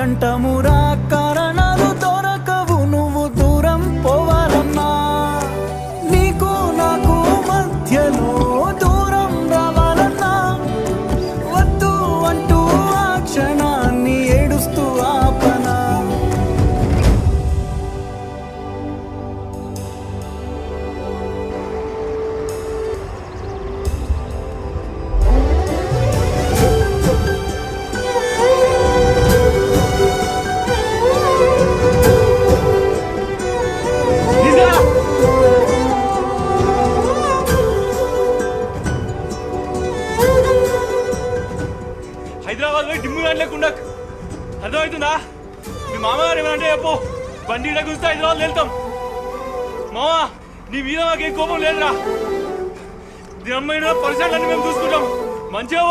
అంటమురా కారణాలు దొరకవు నువ్వు దూరం పోవాలన్నా నీకు నాకు మధ్యలో దూరం రావాలన్నా వద్దు అంటూ ఆ క్షణాన్ని ఏడుస్తూ ఆపనా హైదరాబాద్ లో డిమ్ము లేకుండా అర్థమవుతుందా? మీ మామగారు ఏమంటే చెప్పు, బండి గురిస్తే హైదరాబాద్ వెళ్తాం. మామా నీ మీద మాకేం కోపం లేదురా. దీని అమ్మాయి పరిసరాలన్నీ మేము చూసుకుంటాం. మంచిగా